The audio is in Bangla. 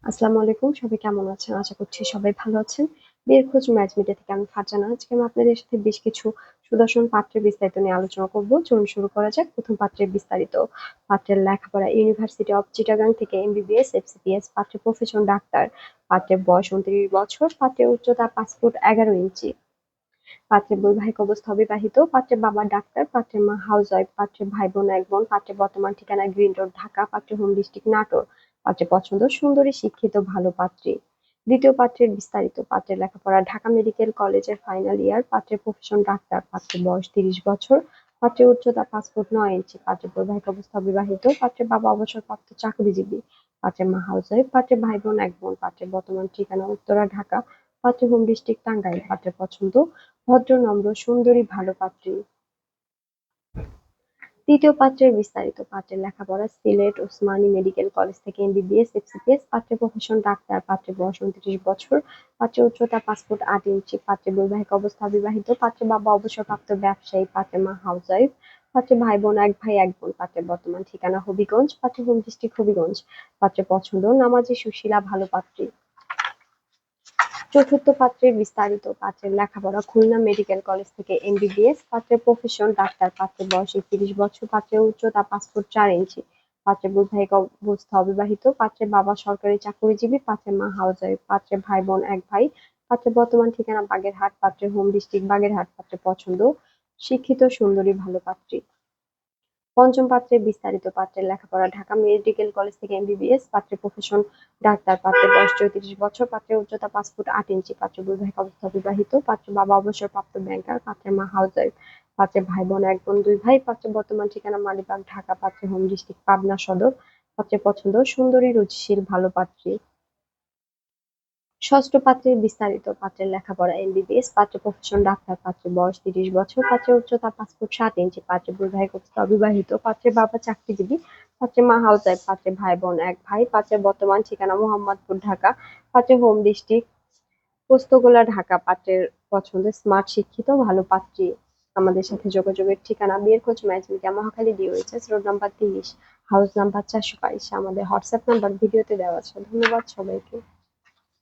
আসসালামু আলাইকুম। সবাই কেমন আছেন? আশা করছি সবাই ভালো আছেন। বিয়ের খোঁজ ম্যাচ মিডিয়া থেকে আমি ফারজানা। আজকে আমি আপনাদের সাথে বেশ কিছু সুদর্শন পাত্রের বিস্তারিত নিয়ে আলোচনা করব। চলুন শুরু করা যাক। প্রথম পাত্রের বিস্তারিত। পাত্রের লেখাপড়া ইউনিভার্সিটি অব চিটাগাং থেকে এমবিবিএস, এফসিপিএস, পাত্রের প্রফেশন ডাক্তার, পাত্রের বয়স 29 বছর, পাত্রের উচ্চতা 5 ফুট 11 ইঞ্চি। পাত্রের বৈবাহিক অবস্থা অবিবাহিত, পাত্রের বাবা ডাক্তার, পাত্রের মা হাউসওয়াইফ, পাত্রের ভাই বোন এক বোন, পাত্রের বর্তমান ঠিকানা গ্রিন রোড ঢাকা, পাত্রের হোম ডিস্ট্রিক্ট নাটোর। পাত্রের পছন্দ সুন্দরী, শিক্ষিত, ভালো পাত্রী। দ্বিতীয় পাত্রের বিস্তারিত। পাত্রের লেখাপড়া ঢাকা মেডিকেল কলেজের ফাইনাল ইয়ার, পাত্রের প্রফেশন ডাক্তার, পাত্রের বয়স 30 বছর, পাত্রের উচ্চতা 5 ফুট 9 ইঞ্চি, পাত্রের বৈবাহিক অবস্থা অবিবাহিত, পাত্রের বাবা অবসরপ্রাপ্ত চাকরিজীবী, পাত্রের মা হাউসওয়াইফ, পাত্রের ভাই বোন এক বোন, পাত্রের বর্তমান ঠিকানা উত্তরা ঢাকা, পাত্রের হোম ডিস্ট্রিক্ট টাঙ্গাইল, পাত্রের পছন্দ ভদ্র, নম্র, সুন্দরী, ভালো পাত্রী। তৃতীয় পাত্রের বিস্তারিত। পাত্রের লেখাপড়া সিলেট ওসমানী মেডিকেল কলেজ থেকে এমবিবিএস, এফসিপিএস, পাত্রের প্রফেশন ডাক্তার, পাত্রের বয়স 29 বছর, পাত্রের উচ্চতা 5 ফুট 8 ইঞ্চি, পাত্রের বৈবাহিক অবস্থা বিবাহিত, পাত্রের বাবা অবসরপ্রাপ্ত ব্যবসায়ী, পাত্রের মা হাউসওয়াইফ, পাত্রের ভাই বোন এক ভাই এক বোন, পাত্রের বর্তমান ঠিকানা হবিগঞ্জ, পাত্রের হোম ডিস্ট্রিক্ট হবিগঞ্জ, পাত্রের পছন্দ নামাজি, সুশীলা, ভালো পাত্রী। চতুর্থ পাত্রের বিস্তারিত। পাত্রের লেখাপড়া খুলনা মেডিকেল কলেজ থেকে এমবিবিএস, পাত্রের প্রফেশন ডাক্তার, পাত্রের বয়স 31 বছর, পাত্রের উচ্চতা 5 ফুট 4 ইঞ্চি, পাত্রের বৈবাহিক অবস্থা অবিবাহিত, পাত্রের বাবা সরকারি চাকরিজীবী, পাত্রের মা হাউসওয়াইফ, পাত্রের ভাই বোন এক ভাই, পাত্রের বর্তমান ঠিকানা বাগেরহাট, পাত্রের হোম ডিস্ট্রিক্ট বাগেরহাট, পাত্রের পছন্দ শিক্ষিত, সুন্দরী, ভালো পাত্রী। পঞ্চম পাত্রের বিস্তারিত। পাত্রের লেখাপড়া ঢাকা মেডিকেল কলেজ থেকে এমবিবিএস, পাত্রের প্রফেশন ডাক্তার, পাত্রের বয়স 34 বছর, পাত্রের উচ্চতা 5 ফুট 8 ইঞ্চি, পাত্রের বৈবাহিক অবস্থা বিবাহিত, পাত্রের বাবা অবসরপ্রাপ্ত ব্যাংকার, পাত্রের মা হাউসওয়াইফ, পাত্রের ভাই বোন এক বোন দুই ভাই, পাত্রের বর্তমান ঠিকানা মালিবাগ ঢাকা, পাত্রের হোম ডিস্ট্রিক্ট পাবনা সদর, পাত্রের পছন্দ সুন্দরী, রুচিশীল, ভালো পাত্রী। ষষ্ঠ পাত্রের বিস্তারিত। পাত্রের লেখাপড়া এমবিবিএস, পাত্রের প্রফেশন ডাক্তার, পাত্রের বয়স 30 বছর, পাত্রের উচ্চতা 5 ফুট 7 ইঞ্চি, পাত্রের বৈবাহিক অবস্থা অবিবাহিত, পাত্রের বাবা চাকরিজীবী, পাত্রের মা হাউসওয়াইফ, পাত্রের ভাই বোন এক ভাই, পাত্রের বর্তমান ঠিকানা মোহাম্মদপুর ঢাকা, পাত্রের হোম ডিস্ট্রিক্ট পোস্তগোলা ঢাকা, পাত্রের পছন্দ স্মার্ট, শিক্ষিত, ভালো পাত্রী। আমাদের সাথে যোগাযোগের ঠিকানা বিয়ের খোঁজ match media, Mohakhali DOHS road number 30, house number 422। আমাদের হোয়াটসঅ্যাপ নাম্বার ভিডিওতে দেওয়া আছে। ধন্যবাদ সবাইকে।